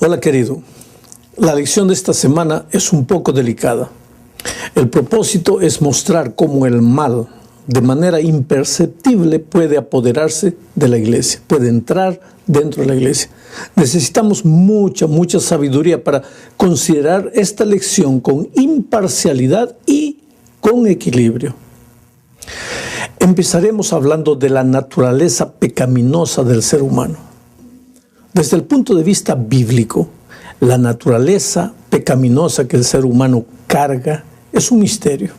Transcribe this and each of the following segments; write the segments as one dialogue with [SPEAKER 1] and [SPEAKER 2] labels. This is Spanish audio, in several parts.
[SPEAKER 1] Hola querido, la lección de esta semana es un poco delicada. El propósito es mostrar cómo el mal, de manera imperceptible, puede apoderarse de la iglesia, puede entrar dentro de la iglesia. Necesitamos mucha sabiduría para considerar esta lección con imparcialidad y con equilibrio. Empezaremos hablando de la naturaleza pecaminosa del ser humano. Desde el punto de vista bíblico, la naturaleza pecaminosa que el ser humano carga es un misterio.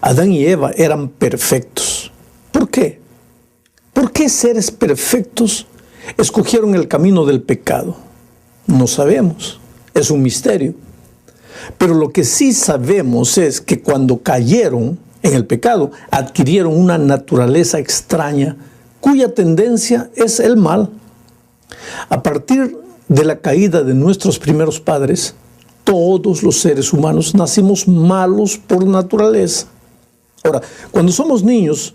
[SPEAKER 1] Adán y Eva eran perfectos. ¿Por qué? ¿Por qué seres perfectos escogieron el camino del pecado? No sabemos, es un misterio. Pero lo que sí sabemos es que cuando cayeron en el pecado, adquirieron una naturaleza extraña cuya tendencia es el mal. A partir de la caída de nuestros primeros padres, todos los seres humanos nacimos malos por naturaleza. Ahora, cuando somos niños,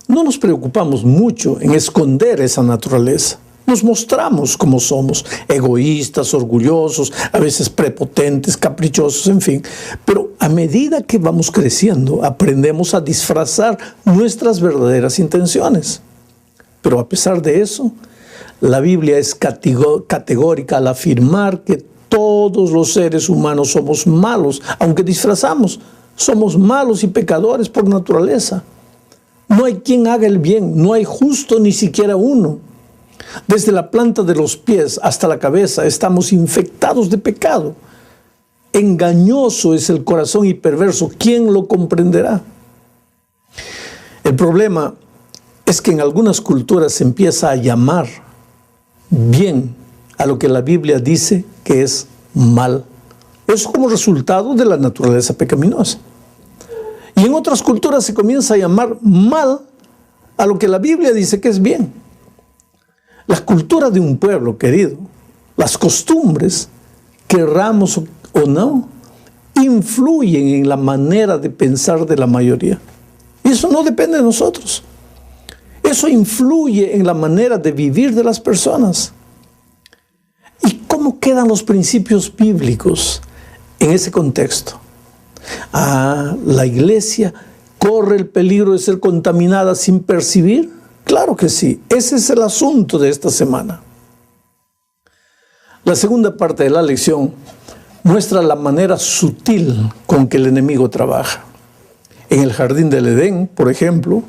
[SPEAKER 1] no nos preocupamos mucho en esconder esa naturaleza. Nos mostramos como somos, egoístas, orgullosos, a veces prepotentes, caprichosos, en fin. Pero a medida que vamos creciendo, aprendemos a disfrazar nuestras verdaderas intenciones. Pero a pesar de eso, la Biblia es categórica al afirmar que todos los seres humanos somos malos, aunque disfrazamos, somos malos y pecadores por naturaleza. No hay quien haga el bien, no hay justo ni siquiera uno. Desde la planta de los pies hasta la cabeza estamos infectados de pecado. Engañoso es el corazón y perverso, ¿quién lo comprenderá? El problema es que en algunas culturas se empieza a llamar bien a lo que la Biblia dice que es mal. Eso como resultado de la naturaleza pecaminosa. Y en otras culturas se comienza a llamar mal a lo que la Biblia dice que es bien. La cultura de un pueblo, querido, las costumbres, querramos o no, influyen en la manera de pensar de la mayoría. Y eso no depende de nosotros. Eso influye en la manera de vivir de las personas. ¿Y cómo quedan los principios bíblicos en ese contexto? ¿La iglesia corre el peligro de ser contaminada sin percibir? Claro que sí. Ese es el asunto de esta semana. La segunda parte de la lección muestra la manera sutil con que el enemigo trabaja. En el jardín del Edén, por ejemplo,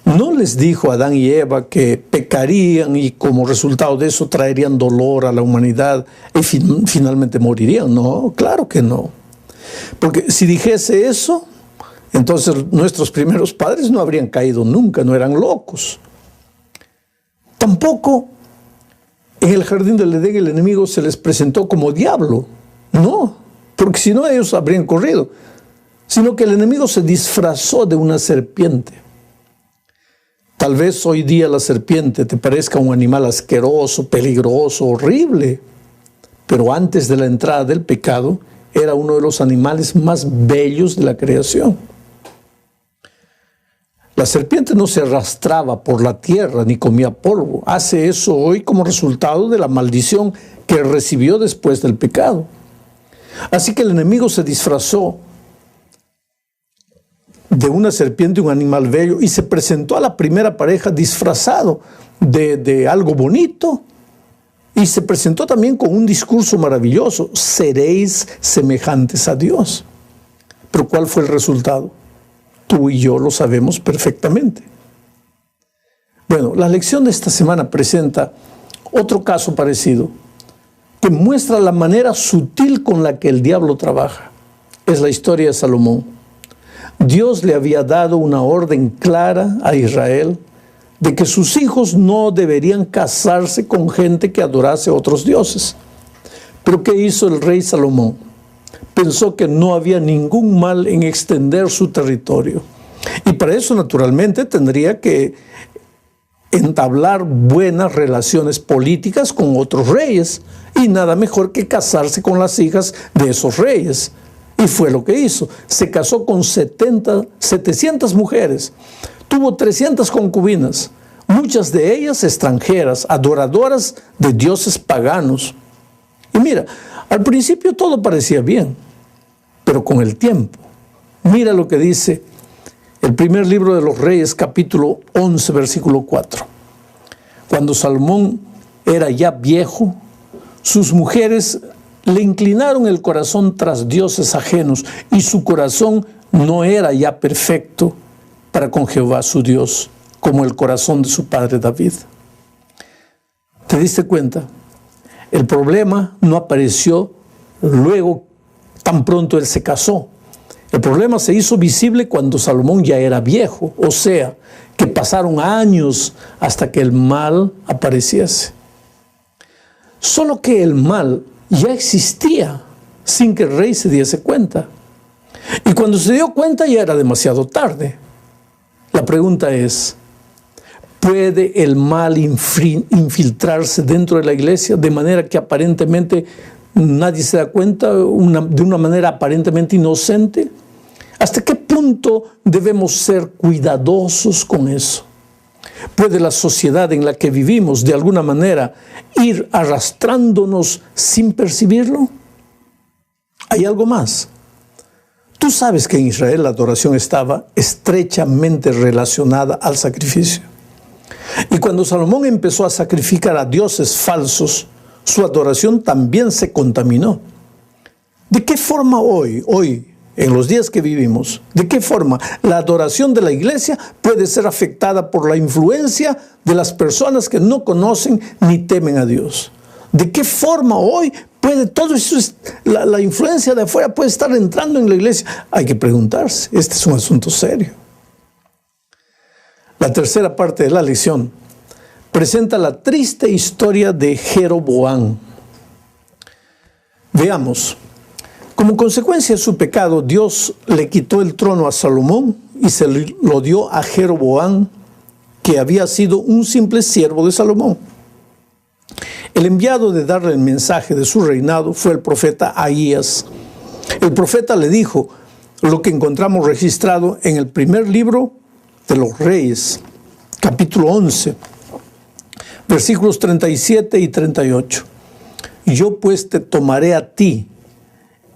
[SPEAKER 1] no les dijo a Adán y Eva que pecarían y como resultado de eso traerían dolor a la humanidad y finalmente morirían. No, claro que no. Porque si dijese eso, entonces nuestros primeros padres no habrían caído nunca, no eran locos. Tampoco en el jardín del Edén el enemigo se les presentó como diablo. No, porque si no ellos habrían corrido. Sino que el enemigo se disfrazó de una serpiente. Tal vez hoy día la serpiente te parezca un animal asqueroso, peligroso, horrible. Pero antes de la entrada del pecado, era uno de los animales más bellos de la creación. La serpiente no se arrastraba por la tierra ni comía polvo. Hace eso hoy como resultado de la maldición que recibió después del pecado. Así que el enemigo se disfrazó de una serpiente, un animal bello, y se presentó a la primera pareja disfrazado de algo bonito, y se presentó también con un discurso maravilloso: seréis semejantes a Dios. Pero ¿cuál fue el resultado? Tú y yo lo sabemos perfectamente. Bueno, la lección de esta semana presenta otro caso parecido, que muestra la manera sutil con la que el diablo trabaja. Es la historia de Salomón. Dios le había dado una orden clara a Israel de que sus hijos no deberían casarse con gente que adorase a otros dioses. Pero ¿qué hizo el rey Salomón? Pensó que no había ningún mal en extender su territorio. Y para eso, naturalmente, tendría que entablar buenas relaciones políticas con otros reyes. Y nada mejor que casarse con las hijas de esos reyes. Y fue lo que hizo. Se casó con 700 mujeres. Tuvo 300 concubinas, muchas de ellas extranjeras, adoradoras de dioses paganos. Y mira, al principio todo parecía bien, pero con el tiempo, mira lo que dice el primer libro de los Reyes, capítulo 11, versículo 4. Cuando Salomón era ya viejo, sus mujeres le inclinaron el corazón tras dioses ajenos y su corazón no era ya perfecto para con Jehová su Dios, como el corazón de su padre David. ¿Te diste cuenta? El problema no apareció luego tan pronto él se casó. El problema se hizo visible cuando Salomón ya era viejo, o sea, que pasaron años hasta que el mal apareciese. Solo que el mal ya existía sin que el rey se diese cuenta. Y cuando se dio cuenta ya era demasiado tarde. La pregunta es, ¿puede el mal infiltrarse dentro de la iglesia de manera que aparentemente nadie se da cuenta, de una manera aparentemente inocente? ¿Hasta qué punto debemos ser cuidadosos con eso? ¿Puede la sociedad en la que vivimos de alguna manera ir arrastrándonos sin percibirlo? Hay algo más. Tú sabes que en Israel la adoración estaba estrechamente relacionada al sacrificio. Y cuando Salomón empezó a sacrificar a dioses falsos, su adoración también se contaminó. ¿De qué forma hoy, en los días que vivimos, de qué forma la adoración de la iglesia puede ser afectada por la influencia de las personas que no conocen ni temen a Dios? ¿De qué forma hoy puede todo eso, la influencia de afuera puede estar entrando en la iglesia? Hay que preguntarse, este es un asunto serio. La tercera parte de la lección presenta la triste historia de Jeroboam. Veamos. Como consecuencia de su pecado, Dios le quitó el trono a Salomón y se lo dio a Jeroboam, que había sido un simple siervo de Salomón. El enviado de darle el mensaje de su reinado fue el profeta Ahías. El profeta le dijo lo que encontramos registrado en el primer libro de los Reyes, capítulo 11, versículos 37 y 38. Yo pues te tomaré a ti,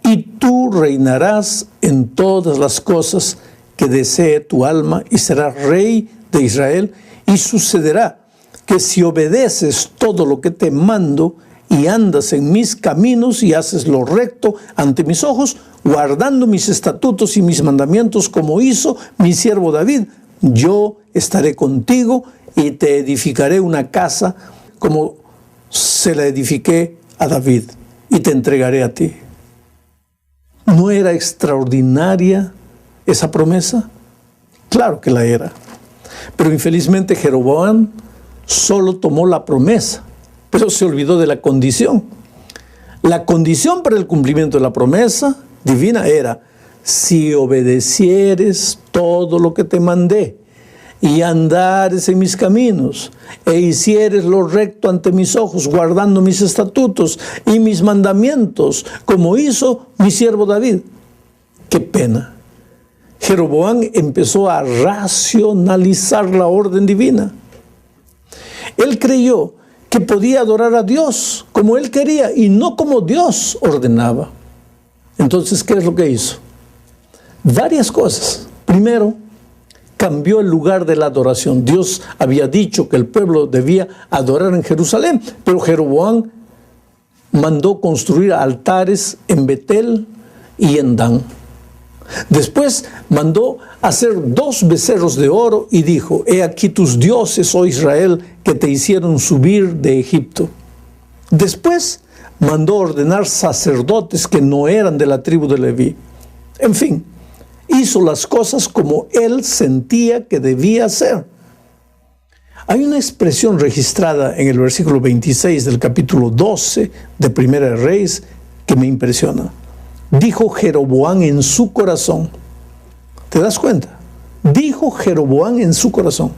[SPEAKER 1] y tú reinarás en todas las cosas que desee tu alma, y serás rey de Israel, y sucederá que si obedeces todo lo que te mando, y andas en mis caminos, y haces lo recto ante mis ojos, guardando mis estatutos y mis mandamientos, como hizo mi siervo David, yo estaré contigo, y te edificaré una casa, como se la edifiqué a David, y te entregaré a ti. ¿No era extraordinaria esa promesa? Claro que la era. Pero infelizmente Jeroboam solo tomó la promesa, pero se olvidó de la condición. La condición para el cumplimiento de la promesa divina era: si obedecieres todo lo que te mandé, y andares en mis caminos, e hicieres lo recto ante mis ojos, guardando mis estatutos y mis mandamientos, como hizo mi siervo David. ¡Qué pena! Jeroboam empezó a racionalizar la orden divina. Él creyó que podía adorar a Dios como él quería y no como Dios ordenaba. Entonces, ¿qué es lo que hizo? Varias cosas. Primero, cambió el lugar de la adoración. Dios había dicho que el pueblo debía adorar en Jerusalén, pero Jeroboam mandó construir altares en Betel y en Dan. Después mandó hacer 2 becerros de oro y dijo: he aquí tus dioses, oh Israel, que te hicieron subir de Egipto. Después mandó ordenar sacerdotes que no eran de la tribu de Leví. En fin, hizo las cosas como él sentía que debía hacer. Hay una expresión registrada en el versículo 26 del capítulo 12 de Primera de Reyes que me impresiona. Dijo Jeroboam en su corazón. ¿Te das cuenta? Dijo Jeroboam en su corazón.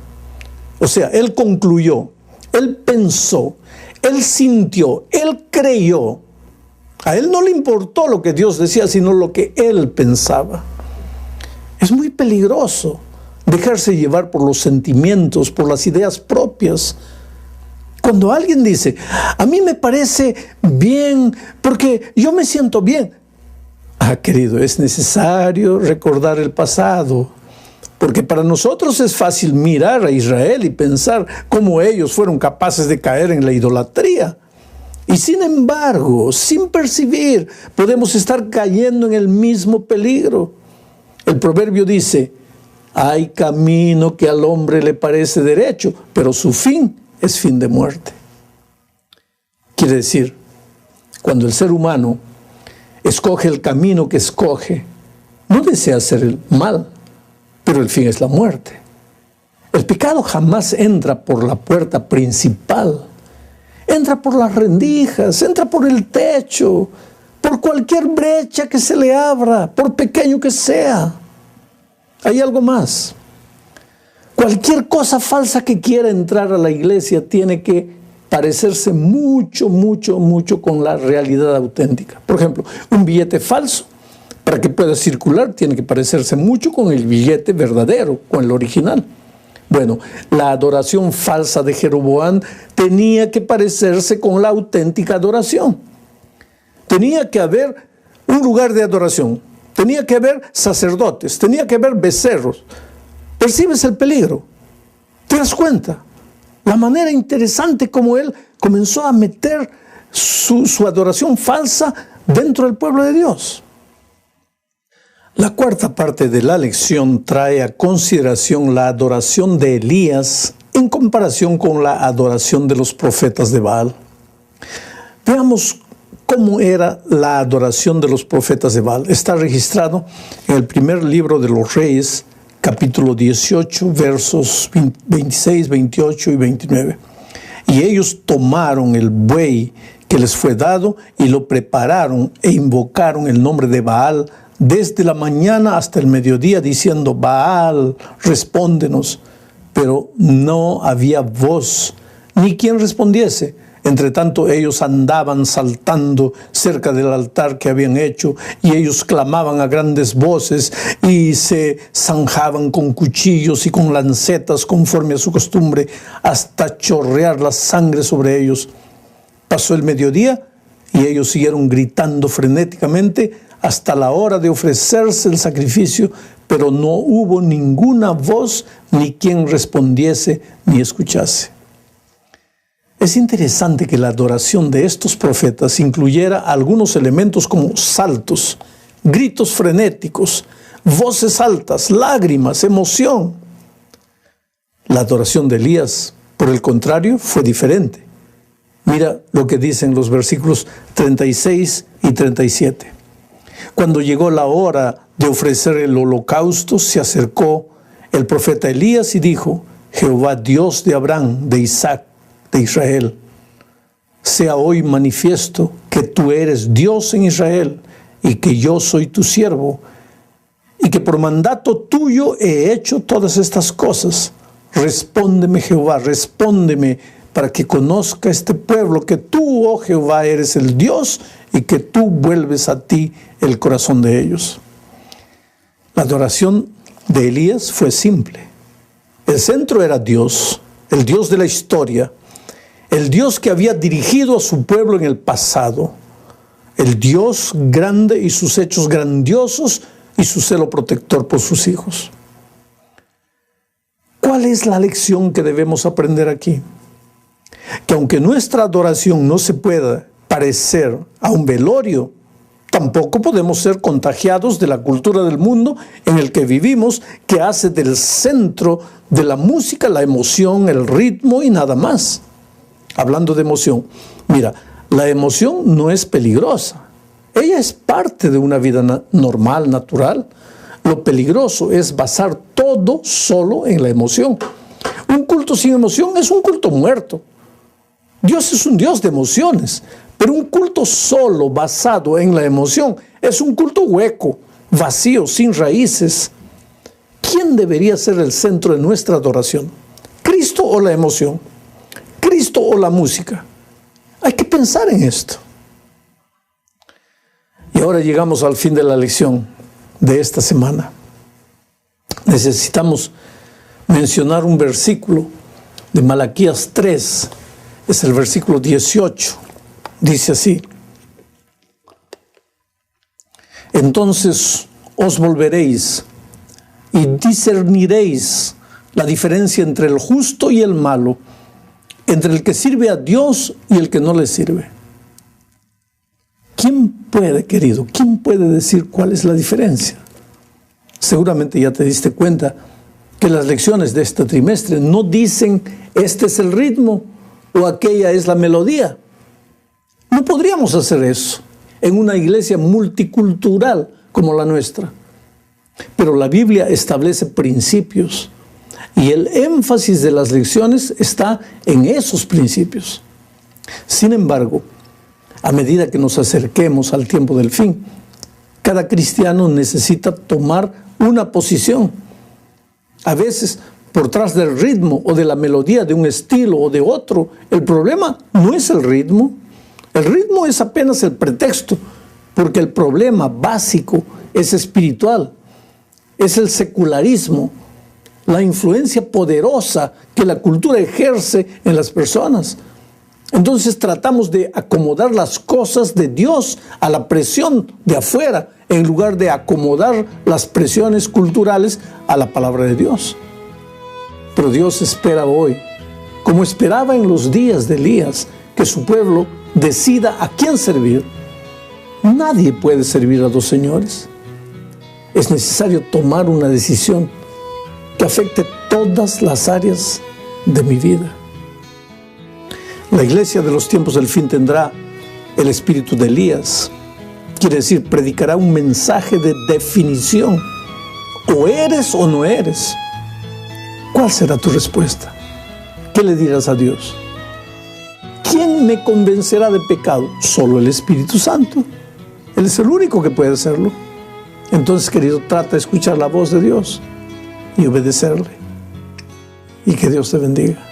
[SPEAKER 1] O sea, él concluyó, él pensó, él sintió, él creyó. A él no le importó lo que Dios decía, sino lo que él pensaba. Es muy peligroso dejarse llevar por los sentimientos, por las ideas propias. Cuando alguien dice, a mí me parece bien porque yo me siento bien. Querido, es necesario recordar el pasado, porque para nosotros es fácil mirar a Israel y pensar cómo ellos fueron capaces de caer en la idolatría. Y sin embargo, sin percibir, podemos estar cayendo en el mismo peligro. El proverbio dice, hay camino que al hombre le parece derecho, pero su fin es fin de muerte. Quiere decir, cuando el ser humano escoge el camino que escoge, no desea hacer el mal, pero el fin es la muerte. El pecado jamás entra por la puerta principal. Entra por las rendijas, entra por el techo, por cualquier brecha que se le abra, por pequeño que sea. Hay algo más. Cualquier cosa falsa que quiera entrar a la iglesia tiene que parecerse mucho con la realidad auténtica. Por ejemplo, un billete falso, para que pueda circular, tiene que parecerse mucho con el billete verdadero, con el original. Bueno, la adoración falsa de Jeroboam tenía que parecerse con la auténtica adoración. Tenía que haber un lugar de adoración, tenía que haber sacerdotes, tenía que haber becerros. ¿Percibes el peligro? ¿Te das cuenta? La manera interesante como él comenzó a meter su adoración falsa dentro del pueblo de Dios. La cuarta parte de la lección trae a consideración la adoración de Elías en comparación con la adoración de los profetas de Baal. Veamos cómo era la adoración de los profetas de Baal. Está registrado en el primer libro de los Reyes, capítulo 18, versos 26, 28 y 29. Y ellos tomaron el buey que les fue dado y lo prepararon e invocaron el nombre de Baal desde la mañana hasta el mediodía, diciendo, Baal, respóndenos. Pero no había voz, ni quien respondiese. Entre tanto, ellos andaban saltando cerca del altar que habían hecho, y ellos clamaban a grandes voces, y se zanjaban con cuchillos y con lancetas, conforme a su costumbre, hasta chorrear la sangre sobre ellos. Pasó el mediodía, y ellos siguieron gritando frenéticamente, hasta la hora de ofrecerse el sacrificio, pero no hubo ninguna voz, ni quien respondiese, ni escuchase. Es interesante que la adoración de estos profetas incluyera algunos elementos como saltos, gritos frenéticos, voces altas, lágrimas, emoción. La adoración de Elías, por el contrario, fue diferente. Mira lo que dicen los versículos 36 y 37. Cuando llegó la hora de ofrecer el holocausto, se acercó el profeta Elías y dijo, Jehová, Dios de Abraham, de Isaac, de Israel, sea hoy manifiesto que tú eres Dios en Israel y que yo soy tu siervo y que por mandato tuyo he hecho todas estas cosas. Respóndeme, Jehová, respóndeme para que conozca este pueblo que tú, oh Jehová, eres el Dios y que tú vuelves a ti el corazón de ellos. La adoración de Elías fue simple. El centro era Dios, el Dios de la historia, el Dios que había dirigido a su pueblo en el pasado, el Dios grande y sus hechos grandiosos y su celo protector por sus hijos. ¿Cuál es la lección que debemos aprender aquí? Que aunque nuestra adoración no se pueda parecer a un velorio, tampoco podemos ser contagiados de la cultura del mundo en el que vivimos, que hace del centro de la música la emoción, el ritmo y nada más. Hablando de emoción, mira, la emoción no es peligrosa. Ella es parte de una vida normal, natural. Lo peligroso es basar todo solo en la emoción. Un culto sin emoción es un culto muerto. Dios es un Dios de emociones, pero un culto solo basado en la emoción es un culto hueco, vacío, sin raíces. ¿Quién debería ser el centro de nuestra adoración? ¿Cristo o la emoción? ¿Cristo o la música? Hay que pensar en esto. Y ahora llegamos al fin de la lección de esta semana. Necesitamos mencionar un versículo de Malaquías 3, es el versículo 18. Dice así: entonces os volveréis y discerniréis la diferencia entre el justo y el malo, entre el que sirve a Dios y el que no le sirve. ¿Quién puede, querido? ¿Quién puede decir cuál es la diferencia? Seguramente ya te diste cuenta que las lecciones de este trimestre no dicen este es el ritmo o aquella es la melodía. No podríamos hacer eso en una iglesia multicultural como la nuestra. Pero la Biblia establece principios y el énfasis de las lecciones está en esos principios. Sin embargo, a medida que nos acerquemos al tiempo del fin, cada cristiano necesita tomar una posición. A veces, por tras del ritmo o de la melodía de un estilo o de otro, el problema no es el ritmo. El ritmo es apenas el pretexto, porque el problema básico es espiritual. Es el secularismo, la influencia poderosa que la cultura ejerce en las personas. Entonces tratamos de acomodar las cosas de Dios a la presión de afuera, en lugar de acomodar las presiones culturales a la palabra de Dios. Pero Dios espera hoy, como esperaba en los días de Elías, que su pueblo decida a quién servir. Nadie puede servir a dos señores. Es necesario tomar una decisión que afecte todas las áreas de mi vida. La iglesia de los tiempos del fin tendrá el espíritu de Elías. Quiere decir, predicará un mensaje de definición. O eres o no eres. ¿Cuál será tu respuesta? ¿Qué le dirás a Dios? ¿Quién me convencerá de pecado? Solo el Espíritu Santo. Él es el único que puede hacerlo. Entonces, querido, trata de escuchar la voz de Dios y obedecerle. Y que Dios te bendiga.